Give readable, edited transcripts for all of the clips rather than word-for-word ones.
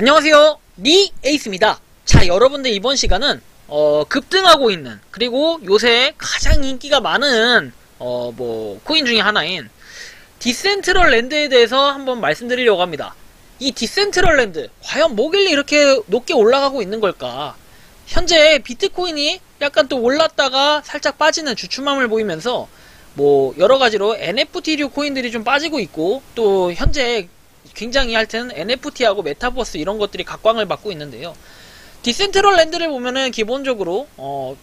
안녕하세요, 니 에이스입니다. 자, 여러분들 이번 시간은 급등하고 있는, 그리고 요새 가장 인기가 많은 코인 중에 하나인 디센트럴 랜드에 대해서 한번 말씀드리려고 합니다. 이 디센트럴 랜드 과연 뭐길래 이렇게 높게 올라가고 있는 걸까? 현재 비트코인이 약간 또 올랐다가 살짝 빠지는 주춤함을 보이면서 여러가지로 NFT류 코인들이 좀 빠지고 있고, 또 현재 굉장히 하여튼 NFT하고 메타버스 이런 것들이 각광을 받고 있는데요. 디센트럴 랜드를 보면은 기본적으로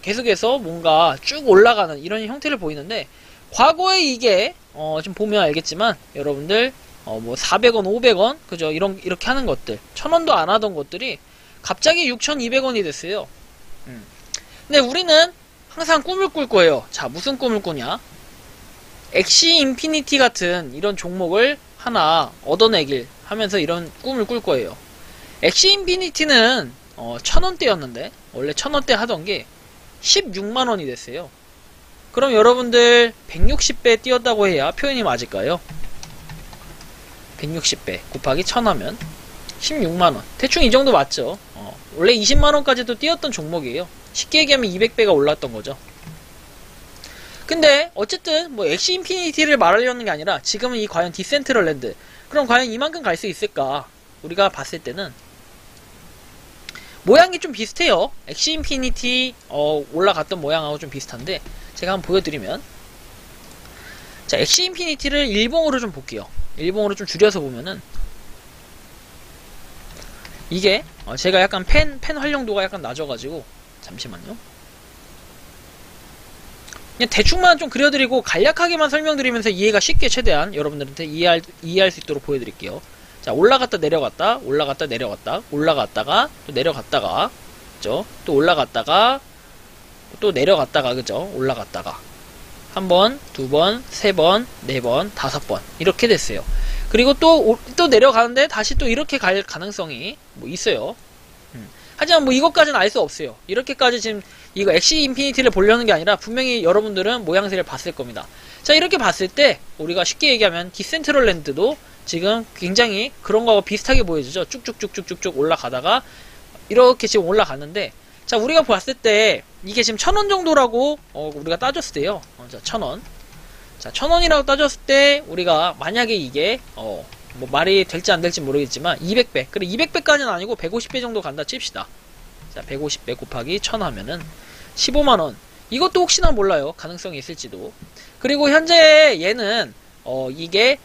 계속해서 뭔가 쭉 올라가는 이런 형태를 보이는데, 과거에 이게 지금 보면 알겠지만 여러분들 400원, 500원 그죠? 이렇게 하는 것들 1000원도 안 하던 것들이 갑자기 6200원이 됐어요. 근데 우리는 항상 꿈을 꿀 거예요. 자, 무슨 꿈을 꾸냐? 엑시 인피니티 같은 이런 종목을 하나 얻어내길 하면서 이런 꿈을 꿀 거예요. 엑시 인피니티는 1000원대였는데 원래 1000원대 하던 게 16만원이 됐어요. 그럼 여러분들 160배 뛰었다고 해야 표현이 맞을까요? 160배 곱하기 1000 하면 16만원. 대충 이 정도 맞죠? 원래 20만원까지도 뛰었던 종목이에요. 쉽게 얘기하면 200배가 올랐던 거죠. 근데 어쨌든 엑시 인피니티를 말하려는 게 아니라 지금은 이 과연 디센트럴 랜드, 그럼 과연 이만큼 갈 수 있을까? 우리가 봤을 때는 모양이 좀 비슷해요. 엑시 인피니티 올라갔던 모양하고 좀 비슷한데, 제가 한번 보여드리면, 자, 엑시 인피니티를 일봉으로 좀 볼게요. 일봉으로 좀 줄여서 보면은 이게 제가 약간 펜 활용도가 약간 낮아가지고 잠시만요. 그냥 대충만 좀 그려드리고 간략하게만 설명드리면서 이해가 쉽게 최대한 여러분들한테 이해할 수 있도록 보여드릴게요. 자, 올라갔다 내려갔다, 올라갔다 내려갔다, 올라갔다가 또 내려갔다가, 그죠? 또 올라갔다가 또 내려갔다가, 그죠? 올라갔다가 한 번, 두 번, 세 번, 네 번, 다섯 번 이렇게 됐어요. 그리고 또 내려가는데 다시 또 이렇게 갈 가능성이 있어요. 하지만 이것까지는 알 수 없어요. 이렇게까지 지금 이거 엑시 인피니티를 보려는 게 아니라 분명히 여러분들은 모양새를 봤을 겁니다. 자, 이렇게 봤을 때 우리가 쉽게 얘기하면 디센트럴 랜드도 지금 굉장히 그런 거하고 비슷하게 보여지죠. 쭉쭉쭉쭉쭉 올라가다가 이렇게 지금 올라갔는데, 자, 우리가 봤을 때 이게 지금 1000원 정도라고 우리가 따졌을 때요. 자, 1000원. 자, 1000원이라고 따졌을 때 우리가 만약에 이게 말이 될지 안 될지 모르겠지만 200배, 그래 200배까지는 아니고 150배 정도 간다 칩시다. 자, 150배 곱하기 1000 하면은 15만원. 이것도 혹시나 몰라요. 가능성이 있을지도. 그리고 현재 얘는 이게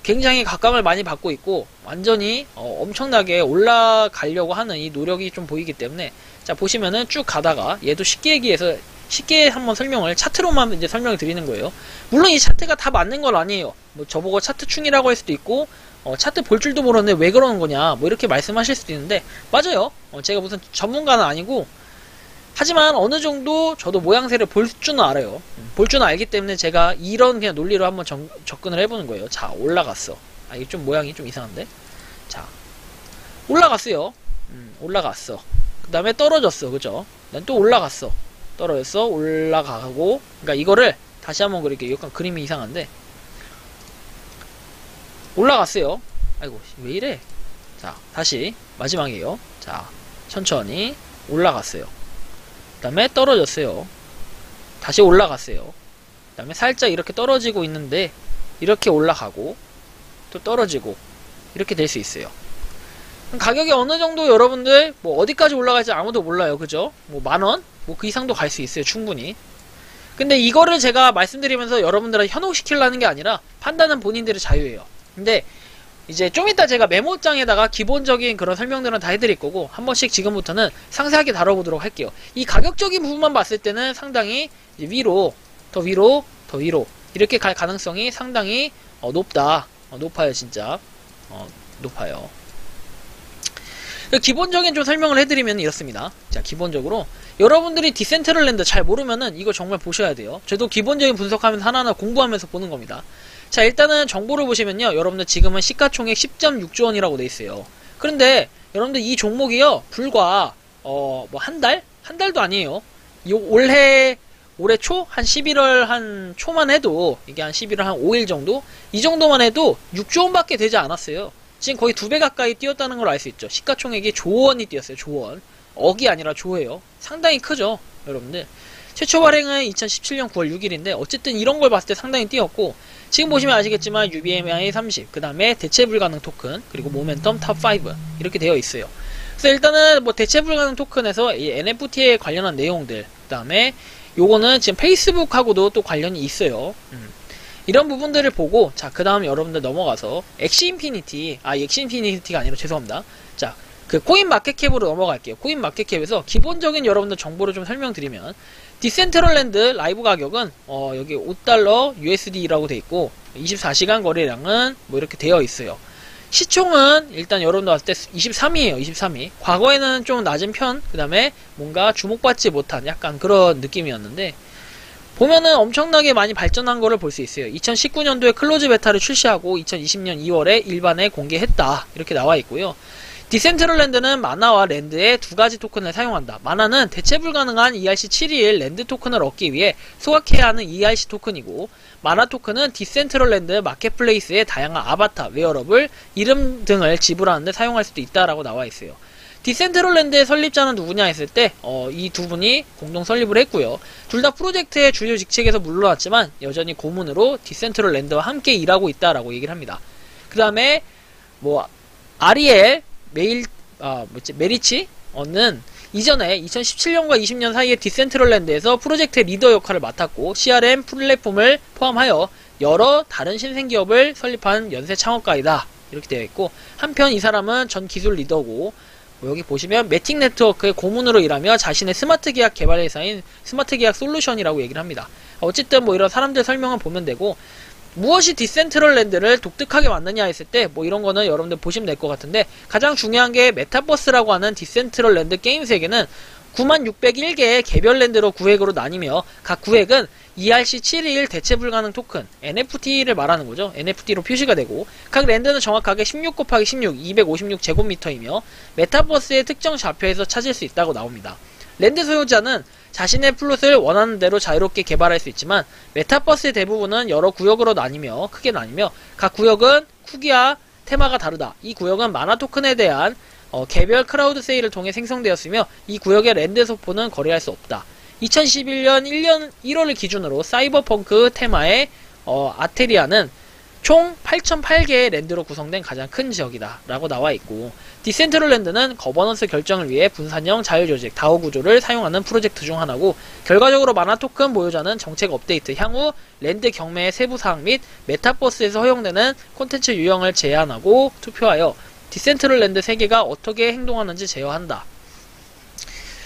굉장히 각광을 많이 받고 있고 완전히 엄청나게 올라가려고 하는 이 노력이 좀 보이기 때문에, 자, 보시면은 쭉 가다가 얘도 쉽게 얘기해서 쉽게 한번 설명을 차트로만 이제 설명을 드리는 거예요. 물론 이 차트가 다 맞는 건 아니에요. 저보고 차트충이라고 할 수도 있고 차트 볼 줄도 모르는데 왜 그러는 거냐 이렇게 말씀하실 수도 있는데, 맞아요. 제가 무슨 전문가는 아니고, 하지만 어느 정도 저도 모양새를 볼 줄은 알아요. 볼 줄은 알기 때문에 제가 이런 그냥 논리로 한번 접근을 해보는 거예요. 자, 올라갔어. 이게 좀 모양이 좀 이상한데. 자, 올라갔어요. 올라갔어. 그 다음에 떨어졌어. 그죠? 난 또 올라갔어. 떨어졌어. 올라가고. 그러니까 이거를 다시 한번 그릴게요. 약간 그림이 이상한데. 올라갔어요. 아이고, 왜 이래? 자, 다시 마지막이에요. 자, 천천히 올라갔어요. 그 다음에 떨어졌어요. 다시 올라갔어요. 그 다음에 살짝 이렇게 떨어지고 있는데 이렇게 올라가고 또 떨어지고 이렇게 될 수 있어요. 가격이 어느 정도 여러분들 어디까지 올라갈지 아무도 몰라요. 그죠? 만원? 그 이상도 갈 수 있어요. 충분히. 근데 이거를 제가 말씀드리면서 여러분들한테 현혹시키려는 게 아니라 판단은 본인들의 자유예요. 근데 이제 좀 이따 제가 메모장에다가 기본적인 그런 설명들은 다 해드릴 거고, 한 번씩 지금부터는 상세하게 다뤄보도록 할게요. 이 가격적인 부분만 봤을 때는 상당히 이제 위로, 더 위로, 더 위로 이렇게 갈 가능성이 상당히 높다. 높아요. 진짜 높아요. 기본적인 좀 설명을 해드리면 이렇습니다. 자, 기본적으로 여러분들이 디센트럴 랜드 잘 모르면은 이거 정말 보셔야 돼요. 저도 기본적인 분석하면서 하나하나 공부하면서 보는 겁니다. 자, 일단은 정보를 보시면요, 여러분들 지금은 시가총액 10.6조 원이라고 돼 있어요. 그런데 여러분들 이 종목이요, 불과 한 달? 한 달도 아니에요. 올해 초? 한 11월 한 초만 해도, 이게 한 11월 한 5일 정도? 이 정도만 해도 6조 원밖에 되지 않았어요. 지금 거의 2배 가까이 뛰었다는 걸 알 수 있죠. 시가총액이 조원이 뛰었어요. 조원. 억이 아니라 조예요. 상당히 크죠, 여러분들. 최초 발행은 2017년 9월 6일인데 어쨌든 이런 걸 봤을 때 상당히 뛰었고, 지금 보시면 아시겠지만 UBMI 30, 그 다음에 대체 불가능 토큰, 그리고 모멘텀 탑5 이렇게 되어 있어요. 그래서 일단은 뭐 대체 불가능 토큰에서 이 NFT에 관련한 내용들, 그 다음에 요거는 지금 페이스북하고도 또 관련이 있어요. 이런 부분들을 보고, 자, 그 다음 여러분들 넘어가서 엑시 인피니티가 아니라 죄송합니다. 자, 그 코인 마켓캡으로 넘어갈게요. 코인 마켓캡에서 기본적인 여러분들 정보를 좀 설명드리면, 디센트럴랜드 라이브 가격은 여기 $5 USD라고 돼 있고 24시간 거래량은 뭐 이렇게 되어 있어요. 시총은 일단 여러분들 봤을 때 23위에요. 23위. 과거에는 좀 낮은 편, 그 다음에 뭔가 주목받지 못한 약간 그런 느낌이었는데, 보면은 엄청나게 많이 발전한 거를 볼 수 있어요. 2019년도에 클로즈 베타를 출시하고 2020년 2월에 일반에 공개했다, 이렇게 나와 있고요. 디센트럴랜드는 마나와 랜드의 두 가지 토큰을 사용한다. 마나는 대체 불가능한 ERC721 랜드 토큰을 얻기 위해 소각해야 하는 ERC 토큰이고, 마나 토큰은 디센트럴랜드 마켓플레이스의 다양한 아바타, 웨어러블, 이름 등을 지불하는데 사용할 수도 있다라고 나와 있어요. 디센트럴랜드의 설립자는 누구냐 했을 때 이 두 분이 공동 설립을 했고요. 둘 다 프로젝트의 주요 직책에서 물러났지만 여전히 고문으로 디센트럴랜드와 함께 일하고 있다라고 얘기를 합니다. 그 다음에 뭐 아리엘 메리치는 이전에 2017년과 20년 사이에 디센트럴랜드에서 프로젝트의 리더 역할을 맡았고, CRM 플랫폼을 포함하여 여러 다른 신생기업을 설립한 연쇄 창업가이다, 이렇게 되어 있고, 한편 이 사람은 전 기술 리더고, 여기 보시면 매틱 네트워크의 고문으로 일하며 자신의 스마트 계약 개발 회사인 스마트 계약 솔루션이라고 얘기를 합니다. 어쨌든 뭐 이런 사람들 설명을 보면 되고, 무엇이 디센트럴랜드를 독특하게 만드냐 했을 때 뭐 이런 거는 여러분들 보시면 될 것 같은데, 가장 중요한 게 메타버스라고 하는 디센트럴랜드 게임 세계는 9601개의 개별 랜드로 구획으로 나뉘며, 각 구획은 ERC721 대체 불가능 토큰 NFT를 말하는 거죠. NFT로 표시가 되고, 각 랜드는 정확하게 16 곱하기 16 256제곱미터이며 메타버스의 특정 좌표에서 찾을 수 있다고 나옵니다. 랜드 소유자는 자신의 플롯을 원하는 대로 자유롭게 개발할 수 있지만, 메타버스의 대부분은 여러 구역으로 크게 나뉘며 각 구역은 크기와 테마가 다르다. 이 구역은 마나 토큰에 대한 개별 크라우드 세일을 통해 생성되었으며, 이 구역의 랜드 소포는 거래할 수 없다. 2011년 1월을 기준으로 사이버펑크 테마의 아테리아는 총 8008개의 랜드로 구성된 가장 큰 지역이다 라고 나와 있고, 디센트럴랜드는 거버넌스 결정을 위해 분산형 자율조직 다오 구조를 사용하는 프로젝트 중 하나고, 결과적으로 마나 토큰 보유자는 정책 업데이트, 향후 랜드 경매의 세부 사항 및 메타버스에서 허용되는 콘텐츠 유형을 제한하고 투표하여 디센트럴랜드 세계가 어떻게 행동하는지 제어한다.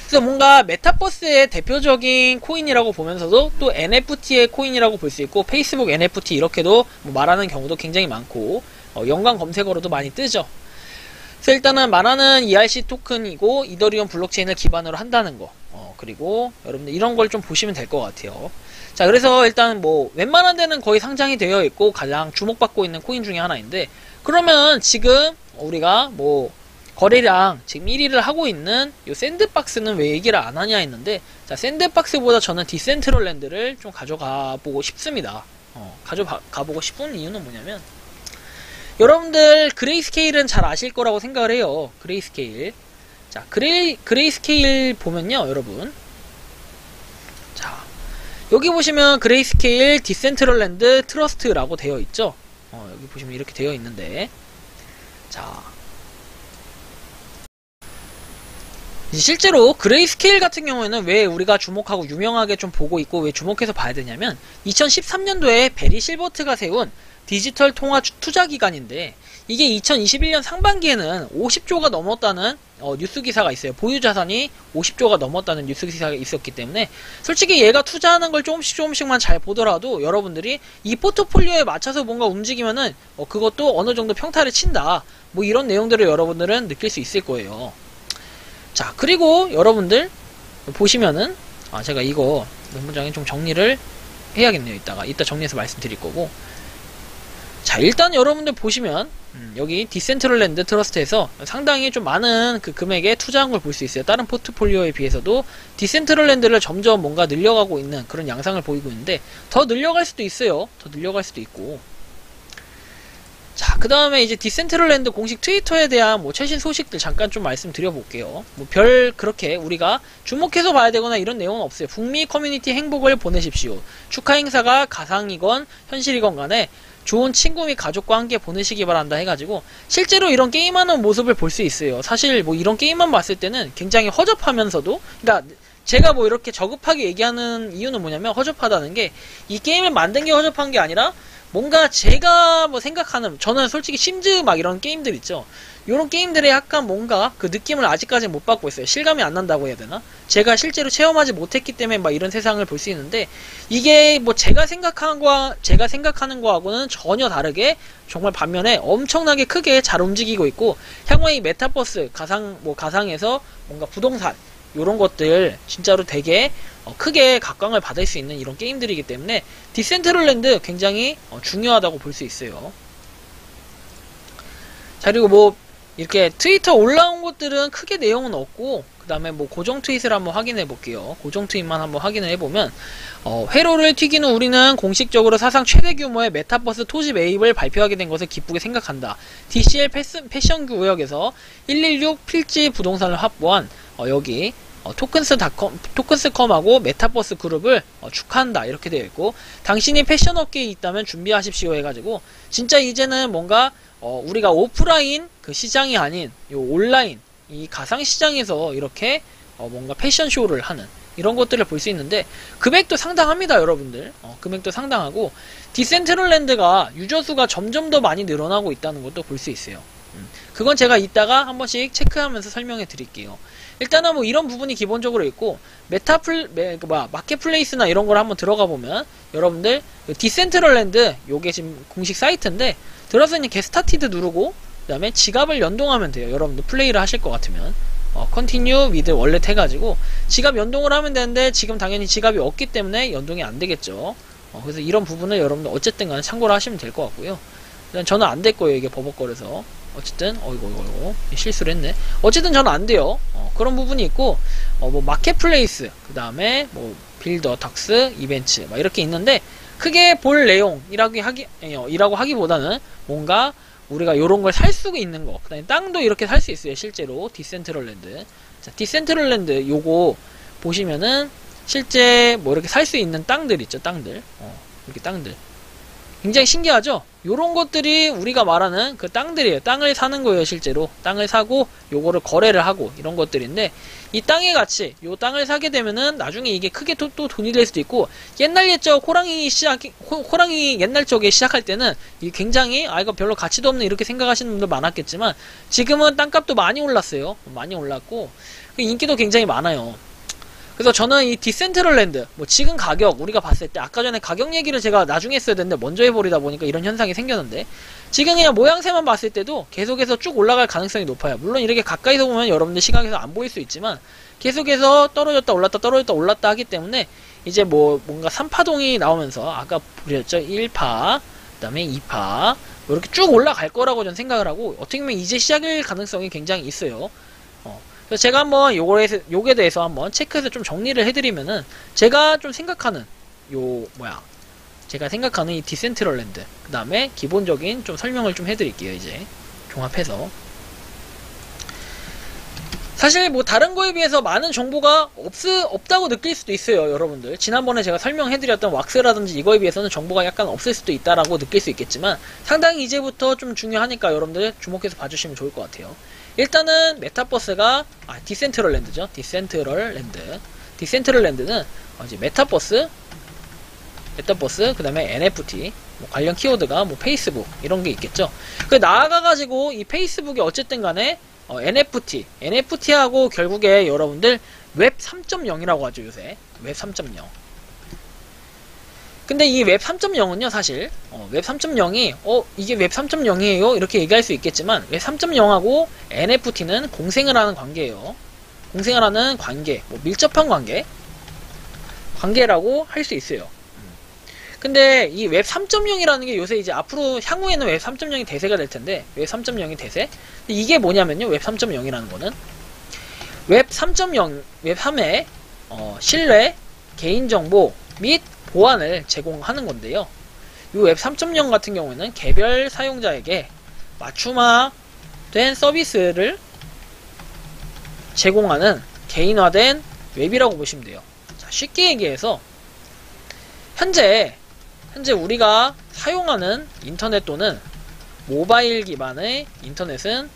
그래서 뭔가 메타버스의 대표적인 코인이라고 보면서도 또 NFT의 코인이라고 볼 수 있고, 페이스북 NFT 이렇게도 뭐 말하는 경우도 굉장히 많고, 연관 검색어로도 많이 뜨죠. 그래서 일단은 마나는 ERC 토큰이고 이더리움 블록체인을 기반으로 한다는 거, 그리고 여러분들 이런 걸 좀 보시면 될 것 같아요. 자, 그래서 일단 뭐 웬만한 데는 거의 상장이 되어 있고 가장 주목받고 있는 코인 중에 하나인데, 그러면 지금 우리가 뭐 거래량 지금 1위를 하고 있는 요 샌드박스는 왜 얘기를 안 하냐 했는데, 자, 샌드박스보다 저는 디센트럴랜드를 좀 가져가 보고 싶습니다. 가져가 보고 싶은 이유는 뭐냐면, 여러분들 그레이스케일은 잘 아실 거라고 생각을 해요. 그레이스케일. 자, 그레이스케일 보면요, 여러분. 자, 여기 보시면 그레이스케일 디센트럴랜드 트러스트라고 되어 있죠. 여기 보시면 이렇게 되어 있는데, 자, 실제로 그레이스케일 같은 경우에는 왜 우리가 주목하고 유명하게 좀 보고 있고 왜 주목해서 봐야 되냐면, 2013년도에 베리 실버트가 세운 디지털 통화 투자 기관인데, 이게 2021년 상반기에는 50조가 넘었다는 뉴스 기사가 있어요. 보유 자산이 50조가 넘었다는 뉴스 기사가 있었기 때문에, 솔직히 얘가 투자하는 걸 조금씩만 잘 보더라도 여러분들이 이 포트폴리오에 맞춰서 뭔가 움직이면은 그것도 어느 정도 평타를 친다, 뭐 이런 내용들을 여러분들은 느낄 수 있을 거예요. 자, 그리고 여러분들 보시면은 제가 이거 메모장에 좀 정리를 해야겠네요. 이따 정리해서 말씀드릴 거고. 자, 일단 여러분들 보시면 여기 디센트럴랜드 트러스트에서 상당히 좀 많은 그 금액에 투자한 걸 볼 수 있어요. 다른 포트폴리오에 비해서도 디센트럴랜드를 점점 뭔가 늘려가고 있는 그런 양상을 보이고 있는데, 더 늘려갈 수도 있어요. 더 늘려갈 수도 있고. 자, 그 다음에 이제 디센트럴랜드 공식 트위터에 대한 뭐 최신 소식들 잠깐 좀 말씀드려볼게요. 뭐 그렇게 우리가 주목해서 봐야 되거나 이런 내용은 없어요. 북미 커뮤니티 행복을 보내십시오. 축하 행사가 가상이건 현실이건 간에 좋은 친구 및 가족과 함께 보내시기 바란다 해가지고 실제로 이런 게임하는 모습을 볼 수 있어요. 사실 뭐 이런 게임만 봤을 때는 굉장히 허접하면서도, 그러니까 제가 뭐 이렇게 저급하게 얘기하는 이유는 뭐냐면, 허접하다는 게 이 게임을 만든 게 허접한 게 아니라 뭔가 제가 뭐 생각하는, 저는 솔직히 심즈 막 이런 게임들 있죠. 이런 게임들에 약간 뭔가 그 느낌을 아직까지 못 받고 있어요. 실감이 안 난다고 해야 되나? 제가 실제로 체험하지 못했기 때문에 막 이런 세상을 볼 수 있는데, 이게 뭐 제가 생각하는 거하고는 전혀 다르게 정말 반면에 엄청나게 크게 잘 움직이고 있고, 향후에 이 메타버스 가상에서 뭔가 부동산 요런 것들 진짜로 되게 크게 각광을 받을 수 있는 이런 게임들이기 때문에 디센트럴랜드 굉장히 중요하다고 볼 수 있어요. 자, 그리고 뭐 이렇게 트위터 올라온 것들은 크게 내용은 없고, 그 다음에 뭐 고정 트윗을 한번 확인해 볼게요. 고정 트윗만 한번 확인을 해보면, 회로를 튀긴 후 우리는 공식적으로 사상 최대 규모의 메타버스 토지 매입을 발표하게 된 것을 기쁘게 생각한다. DCL 패션 구역에서 116 필지 부동산을 확보한 여기 토큰스컴하고 메타버스 그룹을 축하한다 이렇게 되어 있고, 당신이 패션 업계에 있다면 준비하십시오 해가지고, 진짜 이제는 뭔가 우리가 오프라인 그 시장이 아닌 요 온라인 이 가상 시장에서 이렇게 뭔가 패션 쇼를 하는 이런 것들을 볼 수 있는데, 금액도 상당합니다 여러분들. 금액도 상당하고, 디센트럴랜드가 유저 수가 점점 더 많이 늘어나고 있다는 것도 볼 수 있어요. 그건 제가 이따가 한 번씩 체크하면서 설명해 드릴게요. 일단은 뭐 이런 부분이 기본적으로 있고, 마켓플레이스나 이런 걸 한번 들어가 보면 여러분들 디센트럴랜드 요게 지금 공식 사이트인데, 들어서 그냥 게스타티드 누르고 그 다음에 지갑을 연동하면 돼요. 여러분들 플레이를 하실 것 같으면 컨티뉴 위드 월렛 해가지고 지갑 연동을 하면 되는데, 지금 당연히 지갑이 없기 때문에 연동이 안 되겠죠. 그래서 이런 부분을 여러분들 어쨌든 간에 참고를 하시면 될 것 같고요. 일단 저는 안 될 거예요, 이게 버벅거려서. 어쨌든 어이구 실수를 했네. 어쨌든 저는 안 돼요. 그런 부분이 있고, 뭐 마켓플레이스, 그 다음에 뭐 빌더, 닥스, 이벤트 막 이렇게 있는데, 크게 볼 내용이라고 하기보다는 뭔가 우리가 요런 걸 살 수 있는 거, 그 다음에 땅도 이렇게 살 수 있어요 실제로. 디센트럴랜드, 자, 디센트럴랜드 요거 보시면은 실제 뭐 이렇게 살 수 있는 땅들 있죠. 땅들, 이렇게 땅들 굉장히 신기하죠. 요런 것들이 우리가 말하는 그 땅들이에요. 땅을 사는 거예요 실제로. 땅을 사고 요거를 거래를 하고 이런 것들인데, 이 땅의 가치, 요 땅을 사게 되면은 나중에 이게 크게 또 돈이 될 수도 있고, 옛날 옛적 호랑이 옛날 쪽에 시작할 때는 이게 굉장히 이거 별로 가치도 없는 이렇게 생각하시는 분들 많았겠지만, 지금은 땅값도 많이 올랐어요. 많이 올랐고 인기도 굉장히 많아요. 그래서 저는 이 디센트럴랜드 뭐 지금 가격 우리가 봤을 때, 아까 전에 가격 얘기를 제가 나중에 했어야 되는데 먼저 해버리다 보니까 이런 현상이 생겼는데, 지금 그냥 모양새만 봤을 때도 계속해서 쭉 올라갈 가능성이 높아요. 물론 이렇게 가까이서 보면 여러분들 시각에서 안 보일 수 있지만, 계속해서 떨어졌다 올랐다 떨어졌다 올랐다 하기 때문에 이제 뭐 뭔가 3파동이 나오면서, 아까 보셨죠? 1파 그 다음에 2파 뭐 이렇게 쭉 올라갈 거라고 저는 생각을 하고, 어떻게 보면 이제 시작일 가능성이 굉장히 있어요. 그래서 제가 한번 요게 대해서 한번 체크해서 좀 정리를 해드리면은, 제가 좀 생각하는 제가 생각하는 이 디센트럴랜드, 그 다음에 기본적인 좀 설명을 좀 해드릴게요. 이제 종합해서, 사실 뭐 다른 거에 비해서 많은 정보가 없다고 느낄 수도 있어요 여러분들. 지난번에 제가 설명해드렸던 왁스라든지 이거에 비해서는 정보가 약간 없을 수도 있다라고 느낄 수 있겠지만, 상당히 이제부터 좀 중요하니까 여러분들 주목해서 봐주시면 좋을 것 같아요. 일단은 메타버스가 디센트럴랜드죠. 디센트럴랜드는 이제 메타버스 그 다음에 NFT 뭐 관련 키워드가 뭐 페이스북 이런 게 있겠죠. 그 나아가가지고 이 페이스북이 어쨌든 간에 NFT하고 결국에 여러분들 웹 3.0이라고 하죠 요새. 웹 3.0. 근데 이 웹 3.0은요 사실 웹 3.0이 이게 웹 3.0이에요 이렇게 얘기할 수 있겠지만, 웹 3.0하고 NFT는 공생을 하는 관계예요. 공생을 하는 관계, 뭐 밀접한 관계라고 할 수 있어요. 근데 이 웹 3.0이라는 게 요새 이제 앞으로 향후에는 웹 3.0이 대세가 될 텐데, 웹 3.0이 대세? 근데 이게 뭐냐면요, 웹 3.0이라는 거는 웹 3.0, 웹 3의 신뢰, 개인정보 및 보안을 제공하는 건데요. 이 웹 3.0 같은 경우에는 개별 사용자에게 맞춤화된 서비스를 제공하는 개인화된 웹이라고 보시면 돼요. 자, 쉽게 얘기해서 현재 우리가 사용하는 인터넷 또는 모바일 기반의 인터넷은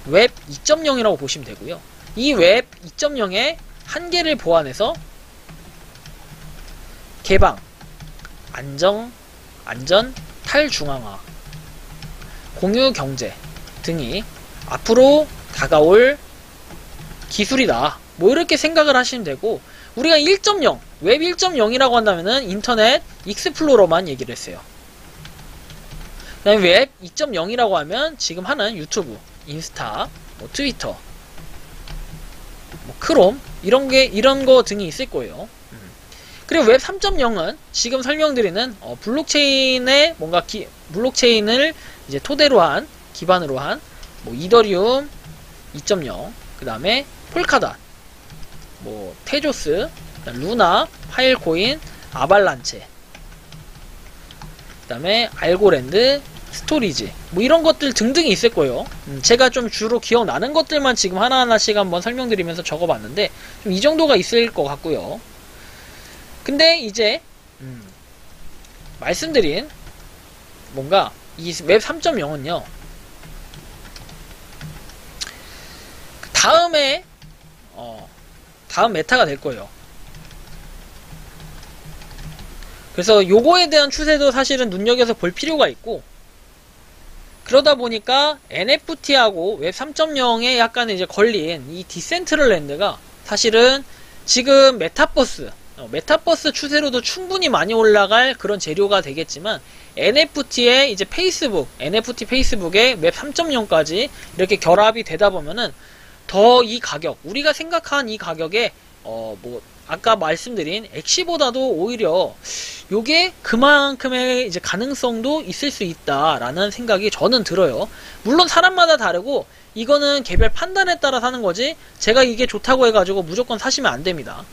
웹 2.0이라고 보시면 되고요. 이 웹 2.0의 한계를 보완해서 개방, 안전, 탈중앙화, 공유 경제 등이 앞으로 다가올 기술이다. 뭐 이렇게 생각을 하시면 되고, 우리가 1.0, 웹 1.0이라고 한다면은 인터넷 익스플로러만 얘기를 했어요. 그 다음에 웹 2.0이라고 하면 지금 하는 유튜브, 인스타, 뭐 트위터, 뭐 크롬 이런 거 등이 있을 거예요. 그리고 웹 3.0은 지금 설명드리는 블록체인의 블록체인을 이제 토대로 한, 기반으로 한 뭐 이더리움 2.0, 그 다음에 폴카닷, 뭐 테조스, 루나, 파일코인, 아발란체, 그 다음에 알고랜드, 스토리지, 뭐 이런 것들 등등이 있을 거예요. 제가 좀 주로 기억나는 것들만 지금 하나하나씩 한번 설명드리면서 적어봤는데 좀 이 정도가 있을 것 같고요. 근데 이제 말씀드린 뭔가 이 웹 3.0은요 다음에 다음 메타가 될 거예요. 그래서 요거에 대한 추세도 사실은 눈여겨서 볼 필요가 있고, 그러다 보니까 NFT하고 웹 3.0에 약간 이제 걸린 이 디센트럴랜드가 사실은 지금 메타버스 추세로도 충분히 많이 올라갈 그런 재료가 되겠지만, NFT의 이제 NFT 페이스북의 웹 3.0까지 이렇게 결합이 되다 보면은 더 이 가격, 우리가 생각한 이 가격에 뭐 아까 말씀드린 엑시보다도 오히려 요게 그만큼의 이제 가능성도 있을 수 있다라는 생각이 저는 들어요. 물론 사람마다 다르고 이거는 개별 판단에 따라 사는 거지, 제가 이게 좋다고 해가지고 무조건 사시면 안 됩니다.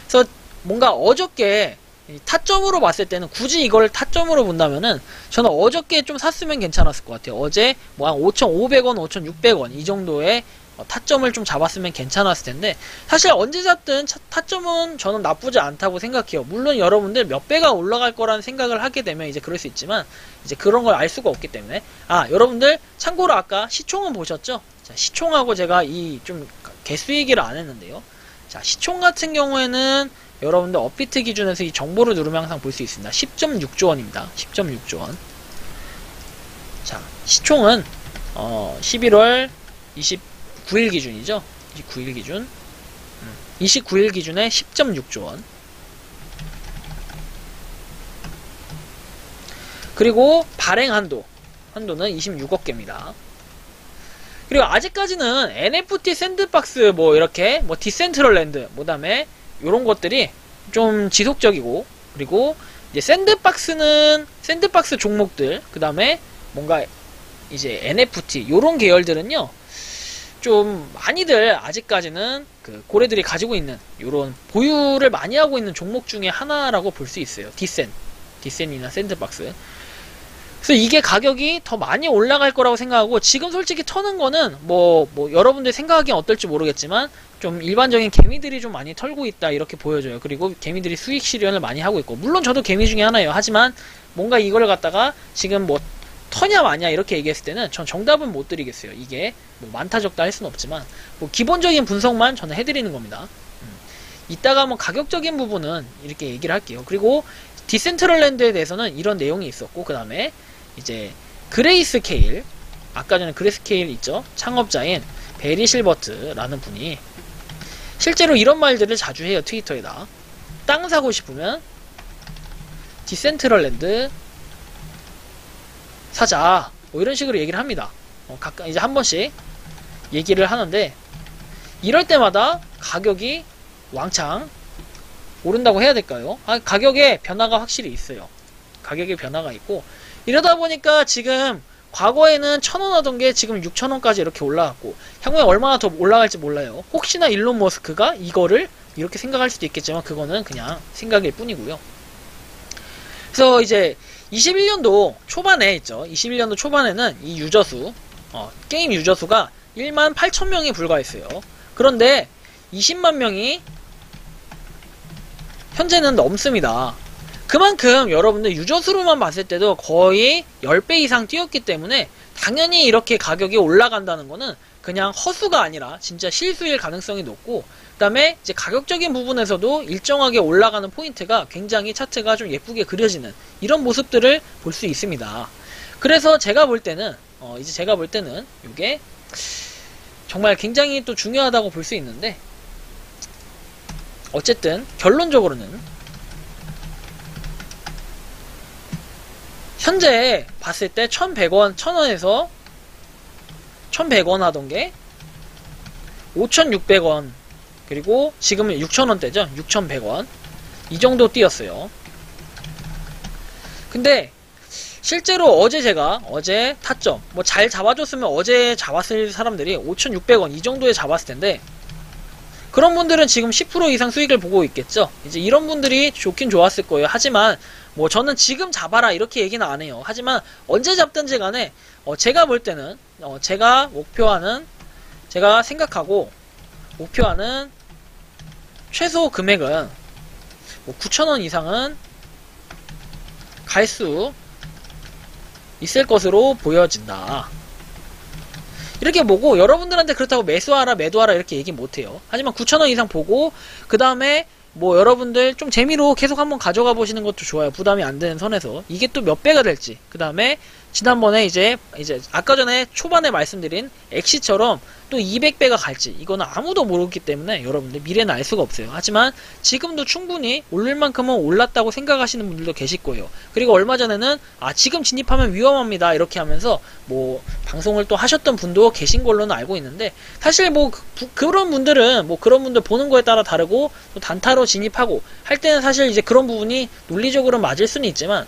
그래서 뭔가 어저께 타점으로 봤을 때는, 굳이 이걸 타점으로 본다면은 저는 어저께 좀 샀으면 괜찮았을 것 같아요. 어제 뭐 한 5,500원, 5,600원 이 정도의 타점을 좀 잡았으면 괜찮았을 텐데, 사실 언제 잡든 타점은 저는 나쁘지 않다고 생각해요. 물론 여러분들 몇 배가 올라갈 거라는 생각을 하게 되면 이제 그럴 수 있지만, 이제 그런 걸 알 수가 없기 때문에. 여러분들 참고로 아까 시총은 보셨죠? 자, 시총하고 제가 이 좀 개수 얘기를 안 했는데요. 자, 시총 같은 경우에는 여러분들 업비트 기준에서 이 정보를 누르면 항상 볼 수 있습니다. 10.6조 원입니다. 10.6조 원. 자, 시총은 11월 29일 기준이죠. 29일 기준. 29일 기준에 10.6조 원. 그리고 발행 한도는 26억 개입니다. 그리고 아직까지는 NFT 샌드박스 뭐 이렇게 뭐 디센트럴랜드 뭐 다음에 요런 것들이 좀 지속적이고, 그리고 이제 샌드박스 종목들, 그 다음에 뭔가 이제 NFT 요런 계열들은요 좀 많이들 아직까지는 그 고래들이 가지고 있는 요런 보유를 많이 하고 있는 종목 중에 하나라고 볼 수 있어요. 디센이나 샌드박스. 그래서 이게 가격이 더 많이 올라갈 거라고 생각하고, 지금 솔직히 터는 거는 뭐 여러분들 생각하기엔 어떨지 모르겠지만 좀 일반적인 개미들이 좀 많이 털고 있다 이렇게 보여져요. 그리고 개미들이 수익 실현을 많이 하고 있고, 물론 저도 개미 중에 하나예요. 하지만 뭔가 이걸 갖다가 지금 뭐 터냐 마냐 이렇게 얘기했을 때는 전 정답은 못 드리겠어요. 이게 뭐 많다 적다 할 수는 없지만 뭐 기본적인 분석만 저는 해드리는 겁니다. 이따가 뭐 가격적인 부분은 이렇게 얘기를 할게요. 그리고 디센트럴랜드에 대해서는 이런 내용이 있었고, 그 다음에 이제 그레이스케일, 아까 전에 그레이스케일 있죠? 창업자인 베리 실버트라는 분이 실제로 이런 말들을 자주 해요. 트위터에다. 땅 사고 싶으면 디센트럴랜드 사자, 뭐 이런 식으로 얘기를 합니다. 가끔 이제 한 번씩 얘기를 하는데, 이럴 때마다 가격이 왕창 오른다고 해야 될까요? 가격에 변화가 확실히 있어요. 가격에 변화가 있고, 이러다 보니까 지금 과거에는 1,000원 하던 게 지금 6,000원까지 이렇게 올라갔고, 향후에 얼마나 더 올라갈지 몰라요. 혹시나 일론 머스크가 이거를 이렇게 생각할 수도 있겠지만 그거는 그냥 생각일 뿐이고요. 그래서 이제 21년도 초반에 있죠. 21년도 초반에는 이 유저수, 게임 유저수가 1만 8천 명에 불과했어요. 그런데 20만 명이 현재는 넘습니다. 그만큼 여러분들 유저수로만 봤을 때도 거의 10배 이상 뛰었기 때문에 당연히 이렇게 가격이 올라간다는 거는 그냥 허수가 아니라 진짜 실수일 가능성이 높고, 그 다음에 이제 가격적인 부분에서도 일정하게 올라가는 포인트가 굉장히 차트가 좀 예쁘게 그려지는 이런 모습들을 볼 수 있습니다. 그래서 제가 볼 때는 이게 정말 굉장히 또 중요하다고 볼 수 있는데, 어쨌든 결론적으로는 현재 봤을 때 1100원, 1000원에서 1100원 하던 게 5600원, 그리고 지금은 6000원대죠. 6100원 이 정도 뛰었어요. 근데 실제로 어제 타점 뭐 잘 잡아줬으면 어제 잡았을 사람들이 5600원 이 정도에 잡았을 텐데, 그런 분들은 지금 10% 이상 수익을 보고 있겠죠. 이제 이런 분들이 좋긴 좋았을 거예요. 하지만 뭐 저는 지금 잡아라 이렇게 얘기는 안 해요. 하지만 언제 잡든지 간에 제가 볼 때는 제가 생각하고 목표하는 최소 금액은 뭐 9,000원 이상은 갈 수 있을 것으로 보여진다. 이렇게 보고, 여러분들한테 그렇다고 매수하라 매도하라 이렇게 얘기 못해요. 하지만 9,000원 이상 보고 그 다음에 뭐 여러분들 좀 재미로 계속 한번 가져가 보시는 것도 좋아요. 부담이 안 되는 선에서 이게 또 몇 배가 될지, 그 다음에 지난번에 이제 아까 전에 초반에 말씀드린 엑시처럼 또 200배가 갈지, 이거는 아무도 모르기 때문에 여러분들 미래는 알 수가 없어요. 하지만 지금도 충분히 오를 만큼은 올랐다고 생각하시는 분들도 계실 거예요. 그리고 얼마 전에는 지금 진입하면 위험합니다 이렇게 하면서 뭐 방송을 또 하셨던 분도 계신 걸로는 알고 있는데, 사실 뭐 그런 분들은 뭐 그런 분들 보는 거에 따라 다르고, 또 단타로 진입하고 할 때는 사실 이제 그런 부분이 논리적으로 맞을 수는 있지만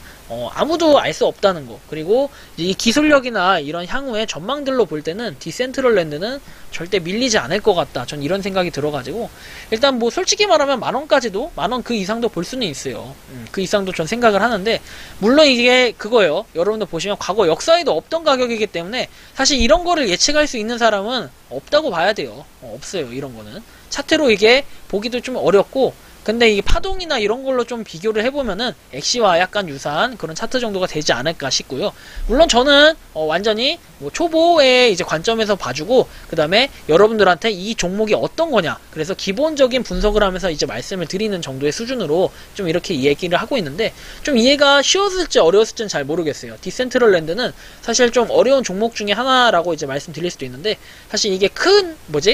아무도 알 수 없다는 거. 그리고 이 기술력이나 이런 향후의 전망들로 볼 때는 디센트럴랜드는 절대 밀리지 않을 것 같다. 전 이런 생각이 들어가지고, 일단 뭐 솔직히 말하면 만원까지도, 만원 그 이상도 볼 수는 있어요. 그 이상도 전 생각을 하는데, 물론 이게 그거예요. 여러분들 보시면 과거 역사에도 없던 가격이기 때문에 사실 이런 거를 예측할 수 있는 사람은 없다고 봐야 돼요. 없어요. 이런 거는 차트로 이게 보기도 좀 어렵고, 근데 이 파동이나 이런 걸로 좀 비교를 해보면은 엑시와 약간 유사한 그런 차트 정도가 되지 않을까 싶고요. 물론 저는 완전히 뭐 초보의 이제 관점에서 봐주고, 그 다음에 여러분들한테 이 종목이 어떤 거냐, 그래서 기본적인 분석을 하면서 이제 말씀을 드리는 정도의 수준으로 좀 이렇게 얘기를 하고 있는데, 좀 이해가 쉬웠을지 어려웠을지는 잘 모르겠어요. 디센트럴랜드는 사실 좀 어려운 종목 중에 하나라고 이제 말씀드릴 수도 있는데, 사실 이게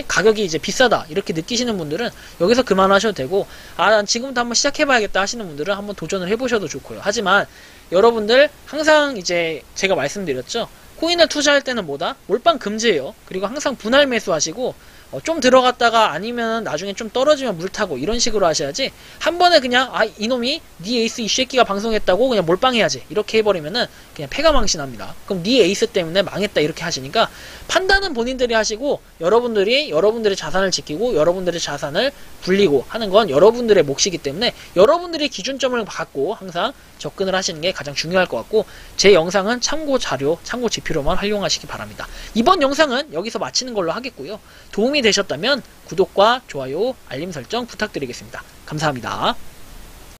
가격이 이제 비싸다 이렇게 느끼시는 분들은 여기서 그만하셔도 되고, 난 지금부터 한번 시작해봐야겠다 하시는 분들은 한번 도전을 해보셔도 좋고요. 하지만 여러분들 항상 이제 제가 말씀드렸죠. 코인을 투자할 때는 뭐다? 몰빵 금지예요. 그리고 항상 분할 매수하시고, 좀 들어갔다가 아니면 나중에 좀 떨어지면 물 타고 이런 식으로 하셔야지, 한 번에 그냥 이놈이 네 에이스 이 새끼가 방송했다고 그냥 몰빵해야지 이렇게 해버리면은 그냥 패가망신합니다. 그럼 네 에이스 때문에 망했다 이렇게 하시니까, 판단은 본인들이 하시고, 여러분들의 자산을 지키고 여러분들의 자산을 굴리고 하는 건 여러분들의 몫이기 때문에 여러분들이 기준점을 갖고 항상 접근을 하시는 게 가장 중요할 것 같고, 제 영상은 참고 자료, 참고 지표로만 활용하시기 바랍니다. 이번 영상은 여기서 마치는 걸로 하겠고요. 도움이 되셨다면 구독과 좋아요, 알림 설정 부탁드리겠습니다. 감사합니다.